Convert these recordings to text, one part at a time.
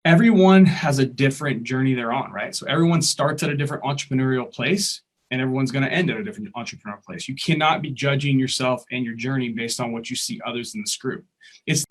Everyone has a different journey they're on, right? So everyone starts at a different entrepreneurial place and everyone's going to end at a different entrepreneurial place. You cannot be judging yourself and your journey based on what you see others in this group. It's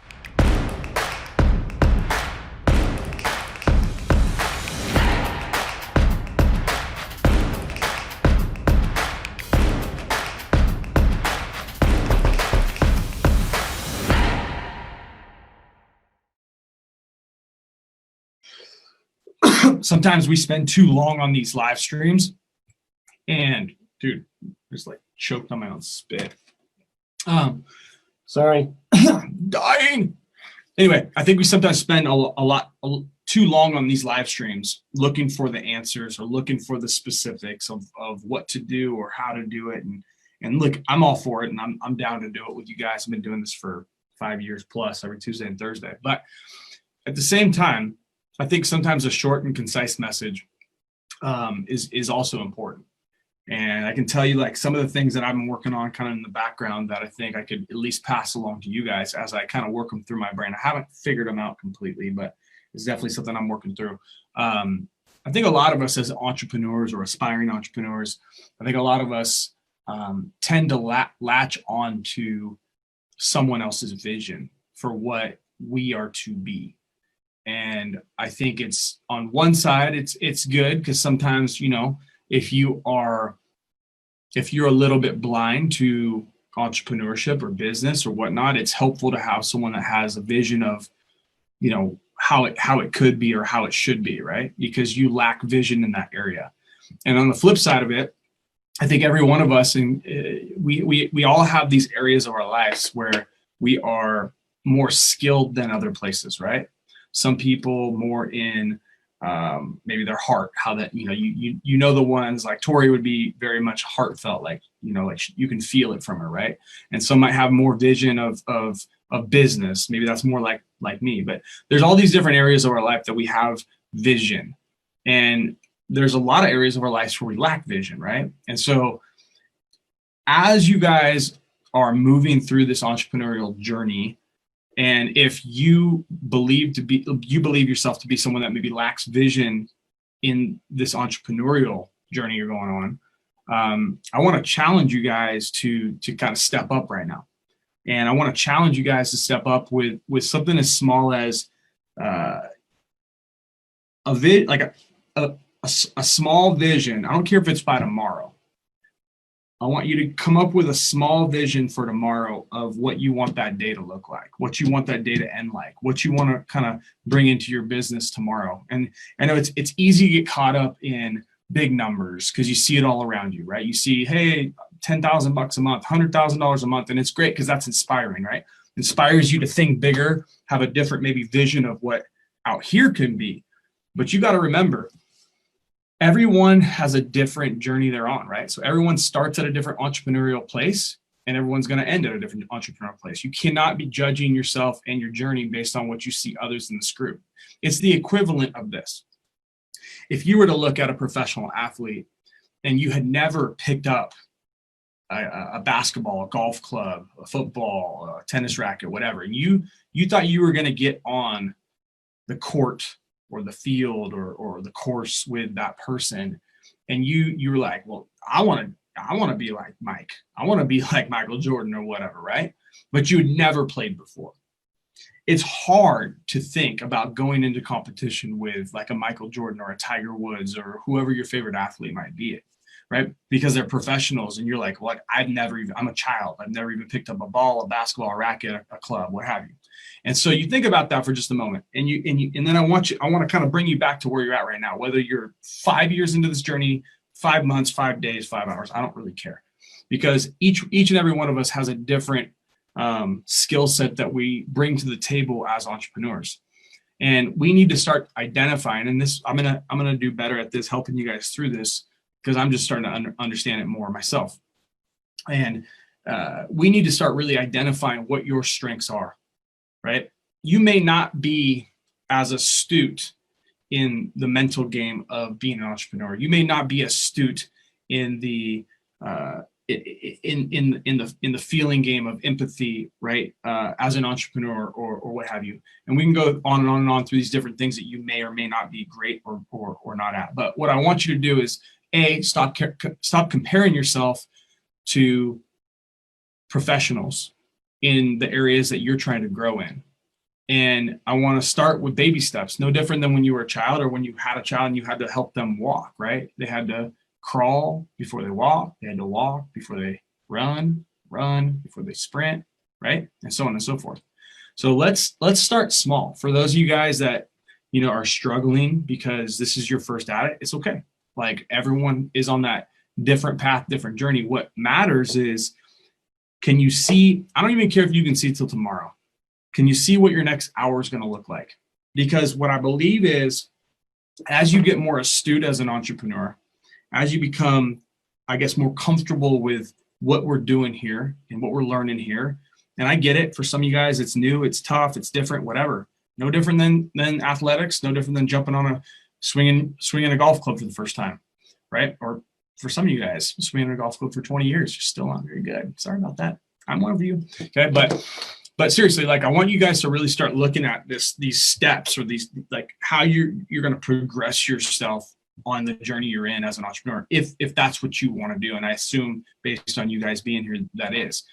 sometimes we spend too long on these live streams and dude, just like choked on my own spit. Sorry, dying. Anyway, I think we sometimes spend a lot too long on these live streams looking for the answers or looking for the specifics of what to do or how to do it. And look, I'm all for it and I'm down to do it with you guys. I've been doing this for 5 years plus every Tuesday and Thursday. But at the same time, I think sometimes a short and concise message is also important. And I can tell you like some of the things that I've been working on kind of in the background that I think I could at least pass along to you guys as I kind of work them through my brain. I haven't figured them out completely, but it's definitely something I'm working through. I think a lot of us as entrepreneurs or aspiring entrepreneurs, I think a lot of us tend to latch on to someone else's vision for what we are to be. And I think it's on one side, it's good because sometimes, you know, if you're a little bit blind to entrepreneurship or business or whatnot, it's helpful to have someone that has a vision of, you know, how it could be or how it should be, right? Because you lack vision in that area. And on the flip side of it, I think every one of us, and we all have these areas of our lives where we are more skilled than other places, right? Some people more in maybe their heart, how that, you know, the ones like Tori would be very much heartfelt, like, you know, like you can feel it from her, right? And some might have more vision of business. Maybe that's more like me, but there's all these different areas of our life that we have vision. And there's a lot of areas of our lives where we lack vision, right? And so as you guys are moving through this entrepreneurial journey, and if you believe yourself to be someone that maybe lacks vision in this entrepreneurial journey you're going on, I want to challenge you guys to kind of step up right now. And I want to challenge you guys to step up with something as small as a small vision. I don't care if it's by tomorrow. I want you to come up with a small vision for tomorrow of what you want that day to look like, what you want that day to end like, what you want to kind of bring into your business tomorrow. And I know it's easy to get caught up in big numbers because you see it all around you, right? You see, hey, $10,000 a month, $100,000 a month, and it's great because that's inspiring, right? Inspires you to think bigger, have a different maybe vision of what out here can be. But you got to remember, everyone has a different journey they're on, right? So everyone starts at a different entrepreneurial place and everyone's going to end at a different entrepreneurial place. You cannot be judging yourself and your journey based on what you see others in this group. It's the equivalent of this. If you were to look at a professional athlete and you had never picked up a basketball, a golf club, a football, a tennis racket, whatever, and you thought you were going to get on the court or the field or the course with that person, and you were like, well, I want to be like Mike. I want to be like Michael Jordan or whatever, right? But you had never played before. It's hard to think about going into competition with like a Michael Jordan or a Tiger Woods or whoever your favorite athlete might be, right? Because they're professionals and you're like, well, I'm a child. I've never even picked up a ball, a basketball, a racket, a club, what have you. And so you think about that for just a moment, and then I want to kind of bring you back to where you're at right now, whether you're 5 years into this journey, 5 months, 5 days, 5 hours, I don't really care, because each and every one of us has a different skill set that we bring to the table as entrepreneurs. And we need to start identifying, and this, I'm gonna do better at this, helping you guys through this, because I'm just starting to understand it more myself. And we need to start really identifying what your strengths are. Right? You may not be as astute in the mental game of being an entrepreneur. You may not be astute in the in the feeling game of empathy, right? As an entrepreneur or what have you. And we can go on and on and on through these different things that you may or may not be great or not at. But what I want you to do is stop comparing yourself to professionals in the areas that you're trying to grow in. And I want to start with baby steps, no different than when you were a child or when you had a child and you had to help them walk, right? They had to crawl before they walk. They had to walk before they run before they sprint, right? And so on and so forth. So let's start small. For those of you guys that, are struggling because this is your first at it, it's okay. Like, everyone is on that different path, different journey. What matters is, can you see? I don't even care if you can see till tomorrow. Can you see what your next hour is going to look like? Because what I believe is, as you get more astute as an entrepreneur, as you become, I guess, more comfortable with what we're doing here and what we're learning here, and I get it, for some of you guys, it's new, it's tough, it's different, whatever. No different than athletics, no different than jumping on swinging a golf club for the first time, right? Or for some of you guys, swinging a golf club for 20 years, you're still not very good. Sorry about that. I'm one of you. Okay, but seriously, like, I want you guys to really start looking at these steps, or these, like, how you're going to progress yourself on the journey you're in as an entrepreneur, if that's what you want to do. And I assume, based on you guys being here, that is.